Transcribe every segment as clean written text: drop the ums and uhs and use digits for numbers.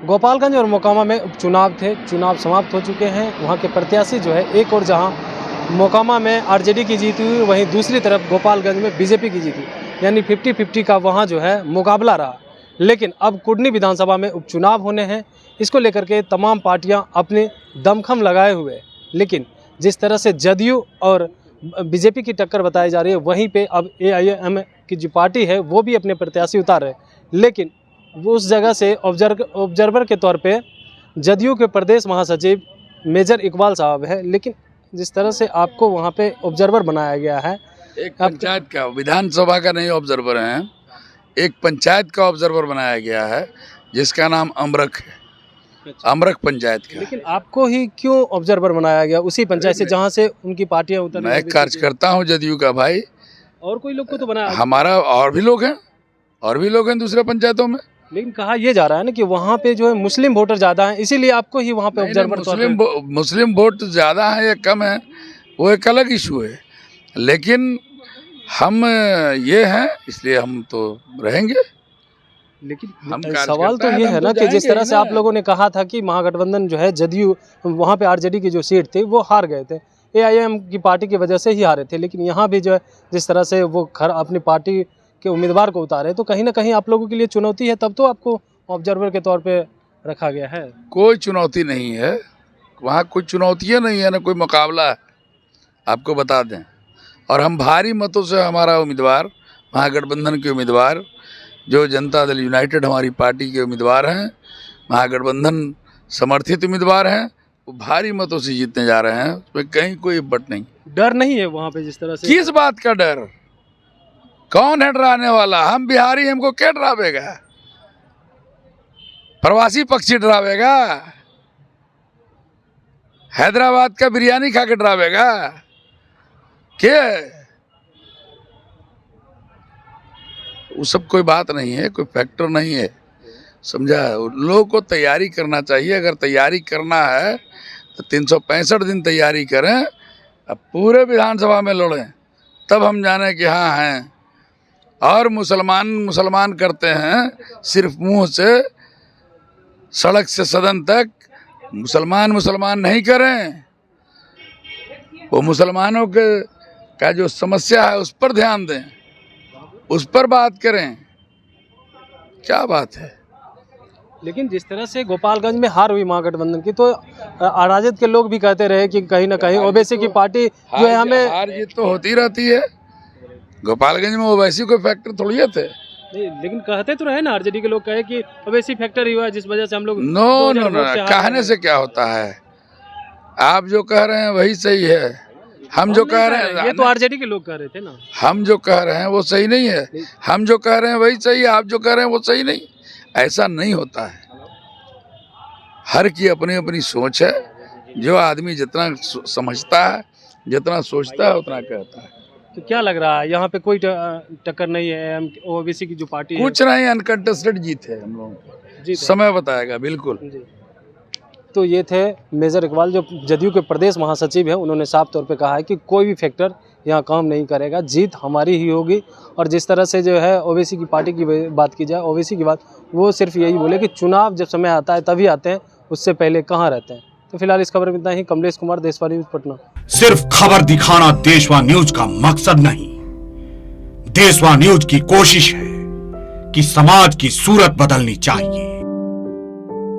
गोपालगंज और मोकामा में उपचुनाव थे, चुनाव समाप्त हो चुके हैं। वहाँ के प्रत्याशी जो है, एक और जहाँ मोकामा में आरजेडी की जीत हुई, वहीं दूसरी तरफ गोपालगंज में बीजेपी की जीत हुई, यानी 50-50 का वहाँ जो है मुकाबला रहा। लेकिन अब कुडनी विधानसभा में उपचुनाव होने हैं, इसको लेकर के तमाम पार्टियां अपने दमखम लगाए हुए। लेकिन जिस तरह से जदयू और बीजेपी की टक्कर बताई जा रही है, वहीं पे अब एआईएम की जो पार्टी है वो भी अपने प्रत्याशी उतार रहे हैं। लेकिन वो उस जगह से ऑब्जर्वर के तौर पे जदयू के प्रदेश महासचिव मेजर इकबाल साहब है। लेकिन जिस तरह से आपको वहाँ पे ऑब्जर्वर बनाया गया है, एक पंचायत का, विधानसभा का नहीं ऑब्जर्वर हैं, एक पंचायत का ऑब्जर्वर बनाया गया है जिसका नाम अमरख है, अमरख पंचायत का। लेकिन आपको ही क्यों ऑब्जर्वर बनाया गया उसी पंचायत से जहाँ से उनकी पार्टियां उतर? मैं कार्यकर्ता हूँ जदयू का भाई। और कोई लोग को तो बनाया, हमारा और भी लोग हैं दूसरे पंचायतों में। लेकिन कहा यह जा रहा है ना कि वहाँ पे जो है मुस्लिम वोटर ज्यादा हैं, इसीलिए आपको ही वहाँ पे ऑब्जर्वर। मुस्लिम वोट ज्यादा है या कम है वो एक अलग इशू है, लेकिन हम ये हैं इसलिए हम तो रहेंगे। लेकिन सवाल तो ये है ना कि जिस तरह से आप लोगों ने कहा था कि महागठबंधन जो है जदयू, वहाँ पे आरजेडी की जो सीट थी वो हार गए थे, एआईएम की पार्टी की वजह से ही हारे थे। लेकिन यहाँ भी जो है जिस तरह से वो अपनी पार्टी के उम्मीदवार को उतारे, तो कहीं ना कहीं आप लोगों के लिए चुनौती है, तब तो आपको ऑब्जर्वर के तौर पे रखा गया है। कोई चुनौती नहीं है वहाँ, कोई चुनौतियाँ नहीं है, ना कोई मुकाबला है, आपको बता दें। और हम भारी मतों से, हमारा उम्मीदवार महागठबंधन के उम्मीदवार जो जनता दल यूनाइटेड हमारी पार्टी के उम्मीदवार हैं, महागठबंधन समर्थित उम्मीदवार हैं, वो भारी मतों से जीतने जा रहे हैं। उसमें कहीं कोई बट नहीं, डर नहीं है वहाँ पे जिस तरह से। किस बात का डर? कौन है डराने वाला? हम बिहारी, हमको क्या डरावेगा? प्रवासी पक्षी डरावेगा? हैदराबाद का बिरयानी खा के डरावेगा? क्या वो सब कोई बात नहीं है, कोई फैक्टर नहीं है, समझा? लोगों को तैयारी करना चाहिए। अगर तैयारी करना है तो 365 दिन तैयारी करें, अब पूरे विधानसभा में लड़ें, तब हम जाने कि हाँ हैं। और मुसलमान करते हैं सिर्फ मुंह से, सड़क से सदन तक मुसलमान नहीं करें। वो मुसलमानों का जो समस्या है उस पर ध्यान दें, उस पर बात करें। क्या बात है? लेकिन जिस तरह से गोपालगंज में हार हुई महागठबंधन की, तो राजद के लोग भी कहते रहे कि कहीं ना कहीं ओवैसी की पार्टी जो है हमें। हार जीत तो होती रहती है, गोपालगंज में ओवैसी कोई फैक्टर थोड़ी थे। लेकिन कहते तो रहे ना, आरजेडी के लोग कहे कि ओवैसी फैक्टर ही हुआ है जिस वजह से हम लोग। नो, कहने से क्या होता है? आप जो कह रहे हैं वही सही है, हम जो कह रहे हैं, ये तो आरजेडी के लोग कह रहे थे ना। हम जो कह रहे हैं वो सही नहीं है, हम जो कह रहे हैं वही सही है, आप जो कह रहे हैं वो सही नहीं। ऐसा नहीं होता है, हर की अपनी अपनी सोच है। जो आदमी जितना समझता है, जितना सोचता है, उतना कहता है। तो क्या लग रहा है यहाँ पे कोई टक्कर नहीं है? ओवैसी की जो पार्टी है, कुछ नहीं, अनकंटेस्टेड जीत है हम लोगों को, समय बताएगा। बिल्कुल। तो ये थे मेजर इकबाल, जो जदयू के प्रदेश महासचिव है। उन्होंने साफ तौर पे कहा है कि कोई भी फैक्टर यहाँ काम नहीं करेगा, जीत हमारी ही होगी। और जिस तरह से जो है ओवैसी की पार्टी की बात की जाए, ओवैसी की बात, वो सिर्फ यही बोले कि चुनाव जब समय आता है तभी आते हैं, उससे पहले कहाँ रहते हैं। तो फिलहाल इस खबर में इतना ही। कमलेश कुमार, देशवा न्यूज, पटना। सिर्फ खबर दिखाना देशवा न्यूज का मकसद नहीं, देशवा न्यूज की कोशिश है कि समाज की सूरत बदलनी चाहिए।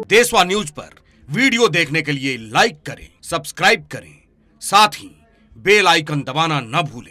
देशवा न्यूज पर वीडियो देखने के लिए लाइक करें, सब्सक्राइब करें, साथ ही बेल आइकन दबाना न भूलें।